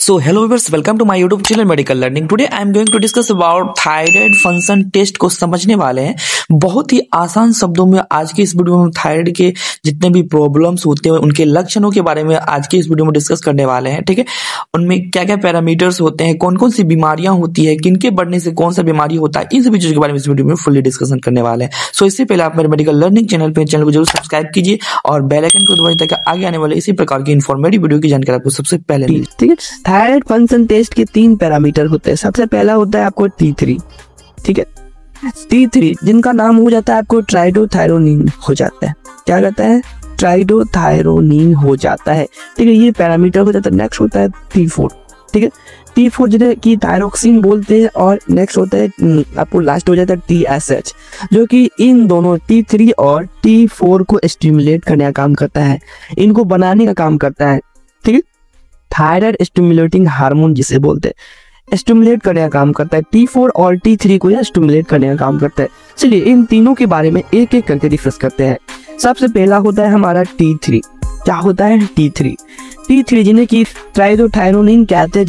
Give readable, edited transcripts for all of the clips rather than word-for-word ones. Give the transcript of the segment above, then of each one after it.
So hello viewers, welcome to my YouTube channel Medical Learning. Today I am going to discuss about thyroid function test को समझने वाले हैं बहुत ही आसान शब्दों में। आज की इस वीडियो में थायराइड के जितने भी प्रॉब्लम्स होते हैं उनके लक्षणों के बारे में आज की इस वीडियो में डिस्कस करने वाले हैं। ठीक है, उनमें क्या क्या पैरामीटर्स होते हैं, कौन कौन सी बीमारियां होती है, किनके बढ़ने से कौन सा बीमारी होता है, इन सभी चीजों के बारे में इस वीडियो में फुल्ली डिस्कसन करने वाले हैं। सो इससे पहले आप मेरे मेडिकल लर्निंग चैनल को जरूर सब्सक्राइब कीजिए और बेल आइकन को दबाइए ताकि आगे आने वाले इसी प्रकार की इन्फॉर्मेटिव वीडियो की जानकारी आपको सबसे पहले मिले। ठीक है, थायराइड फंक्शन टेस्ट के 3 पैरामीटर होते हैं। सबसे पहला होता है आपको T3। ठीक है, T3 जिनका नाम हो जाता है आपको ट्राइडोथायरोनिन हो जाता है। क्या कहता है? ट्राइडोथायरोनिन हो जाता है। ठीक है, ये पैरामीटर हो जाता है। नेक्स्ट होता है T4। ठीक है, T4 जिन्हें की थायरोक्सिन बोलते हैं। और नेक्स्ट होता है आपको लास्ट हो जाता है TSH, जो कि इन दोनों T3 और T4 को स्टिमुलेट करने का काम करता है, इनको बनाने का काम करता है। ठीक है, थायराइड स्टिमुलेटिंग हार्मोन जिसे बोलते हैं, स्टिमुलेट करने का काम करता है। T4 और T3 को यह स्टिमुलेट करने का काम करता है। चलिए इन तीनों के बारे में एक एक करके डिस्कस करते हैं। सबसे पहला होता है हमारा T3। क्या होता है? T3 जिन्हें की ट्राइडोथायरोनिन कहते हैं,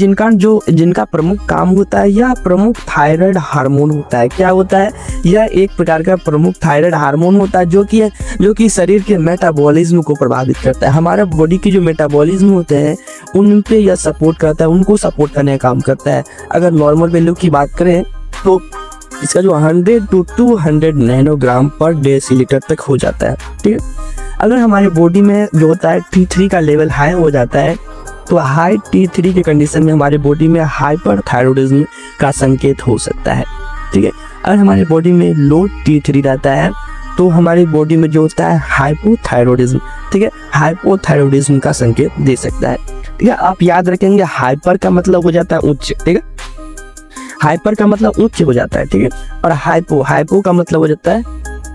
जिनका प्रमुख काम होता है, यह प्रमुख थायराइड हार्मोन होता है। क्या होता है? यह एक प्रकार का प्रमुख थायराइड हार्मोन होता है जो कि शरीर के मेटाबॉलिज्म को प्रभावित करता है। हमारे बॉडी की जो मेटाबॉलिज्म होते हैं उन पे यह सपोर्ट करता है, उनको सपोर्ट करने का काम करता है। अगर नॉर्मल वैल्यू की बात करें तो इसका जो 100 to 200 नैनोग्राम पर डेसीलीटर तक हो जाता है। ठीक है, अगर हमारे बॉडी में जो होता है T3 का लेवल हाई हो जाता है तो हाई T3 के कंडीशन में हमारे बॉडी में हाइपरथायरॉयडिज्म का संकेत हो सकता है। ठीक है, अगर हमारे बॉडी में लो T3 रहता है तो हमारी बॉडी में जो होता है हाइपोथायरॉयडिज्म, ठीक है, हाइपोथायरॉयडिज्म का संकेत दे सकता है। ठीक है, आप याद रखेंगे हाइपर का मतलब हो जाता है उच्च। ठीक है, हाइपर का मतलब उच्च हो जाता है। ठीक है, और हाइपो का मतलब हो जाता है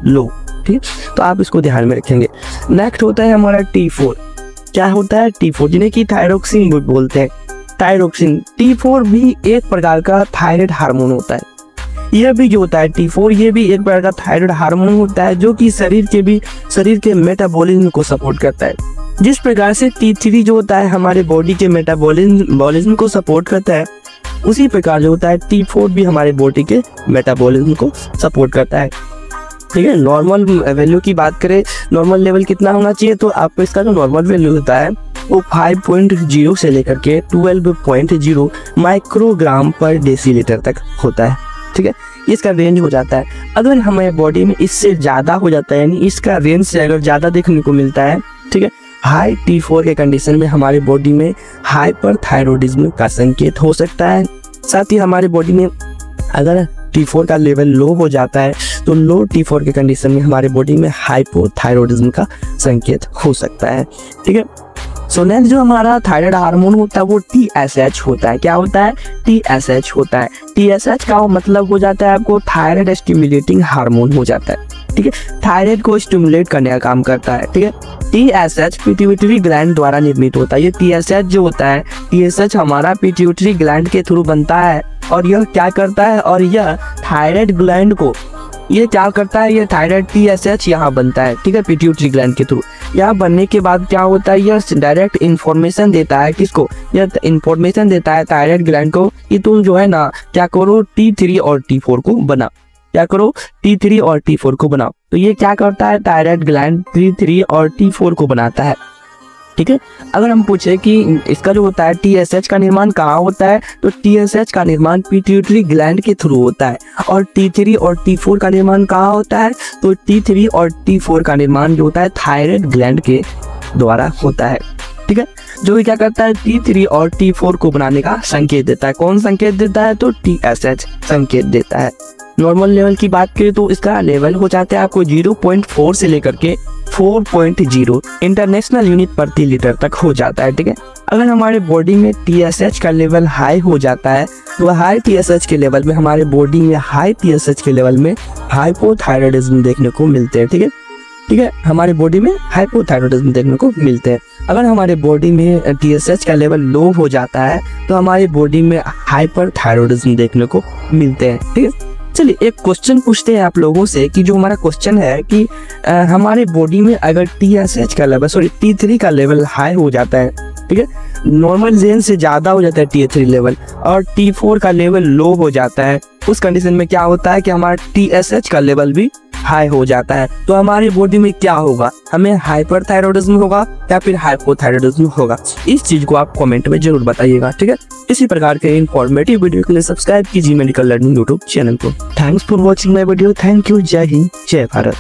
लो। ठीक है, तो आप इसको ध्यान में रखेंगे। नेक्स्ट होता है हमारा T4। क्या होता है? T4 जिन्हें की थायरोक्सिन बोलते हैं। थायरोक्सिन T4 भी एक प्रकार का थायराइड हार्मोन होता है। यह भी जो होता है T4 ये भी एक प्रकार का थायराइड हार्मोन होता है जो कि शरीर के मेटाबॉलिज्म को सपोर्ट करता है। जिस प्रकार से T3 जो होता है हमारे बॉडी के मेटाबॉलिज्म को सपोर्ट करता है, उसी प्रकार जो होता है T4 भी हमारे बॉडी के मेटाबॉलिज्म को सपोर्ट करता है। ठीक है, नॉर्मल वैल्यू की बात करें, नॉर्मल लेवल कितना होना चाहिए, तो आपको इसका जो नॉर्मल वैल्यू होता है वो 5.0 से लेकर के 12.0 माइक्रोग्राम पर डेसीलीटर तक होता है। ठीक है, इसका रेंज हो जाता है। अगर हमारे बॉडी में इससे ज्यादा हो जाता है, यानी इसका रेंज से अगर ज्यादा देखने को मिलता है, ठीक है, हाई T4 के कंडीशन में हमारे बॉडी में हाइपरथायरॉयडिज्म का संकेत हो सकता है। साथ ही हमारे बॉडी में अगर T4 का लेवल लो हो जाता है तो लो T4 के कंडीशन में हमारे बॉडी में हाइपोथायरॉयडिज्म का संकेत हो सकता है। ठीक है, सो नेक्स्ट जो हमारा थायराइड हार्मोन होता है वो TSH होता है। क्या होता है? TSH होता है। TSH का मतलब हो जाता है आपको थायराइड स्टिमुलेटिंग हार्मोन हो जाता है। ठीक है, थायराइड को स्टिमुलेट करने का काम करता है। ठीक है, TSH पिट्यूटरी ग्लैंड द्वारा निर्मित होता है। ये TSH जो होता है, TSH हमारा पिट्यूटरी ग्लैंड के थ्रू बनता है और यह क्या करता है, और यह थायराइड ग्लैंड को ये क्या करता है, ये थायराइड TSH यहाँ बनता है। ठीक है, पिट्यूटरी ग्लैंड के थ्रू यहाँ बनने के बाद क्या होता है, यह डायरेक्ट इन्फॉर्मेशन देता है किसको, यह इन्फॉर्मेशन देता है थायराइड ग्लैंड को कि तुम जो है ना क्या करो, T3 और T4 को बनाओ। क्या करो? T3 और T4 को बनाओ। तो ये क्या करता है, थायराइड ग्लैंड T3 और T4 को बनाता है। ठीक है, अगर हम पूछे कि इसका जो होता है TSH का निर्माण कहाँ होता है, तो TSH का निर्माण पिट्यूटरी ग्लैंड के थ्रू होता है। और T3 और T4 का निर्माण कहाँ होता है, तो T3 और T4 का निर्माण जो होता है थायराइड ग्लैंड के द्वारा होता है। ठीक है, जो क्या करता है, T3 और T4 को बनाने का संकेत देता है। कौन संकेत देता है? तो TSH संकेत देता है। नॉर्मल लेवल की बात करें तो इसका लेवल हो जाता है आपको 0.4 से लेकर के 4.0 इंटरनेशनल यूनिट प्रति लीटर तक हो जाता है। ठीक है, अगर हमारे बॉडी में TSH का लेवल हाई हो जाता है तो हाई TSH के लेवल में हमारे बॉडी में हाई TSH के लेवल में हाइपोथायरॉयडिज्म देखने को मिलते हैं। ठीक है, हमारे बॉडी में हाइपोथायरॉयडिज्म देखने को मिलते हैं। अगर हमारे बॉडी में TSH का लेवल लो हो जाता है तो हमारी बॉडी में हाइपरथायरॉयडिज्म देखने को मिलते हैं। ठीक है, चलिए एक क्वेश्चन पूछते हैं आप लोगों से कि जो हमारा क्वेश्चन है कि हमारे बॉडी में अगर T3 का लेवल हाई हो जाता है ठीक है। नॉर्मल रेंज से ज़्यादा हो जाता है T3 लेवल और T4 का लेवल लो हो जाता है। उस कंडीशन में क्या होता है कि हमारा TSH का लेवल भी हाई हो जाता है। तो हमारी बॉडी में क्या होगा, हमें हाइपरथायरॉयडिज्म होगा या फिर हाइपोथायरॉयडिज्म होगा। इस चीज को आप कमेंट में जरूर बताइएगा, ठीक है। इसी प्रकार के इंफॉर्मेटिव वीडियो के लिए सब्सक्राइब कीजिए मेडिकल लर्निंग यूट्यूब चैनल को। Thanks for watching my video. Thank you. जय हिंद, जय भारत।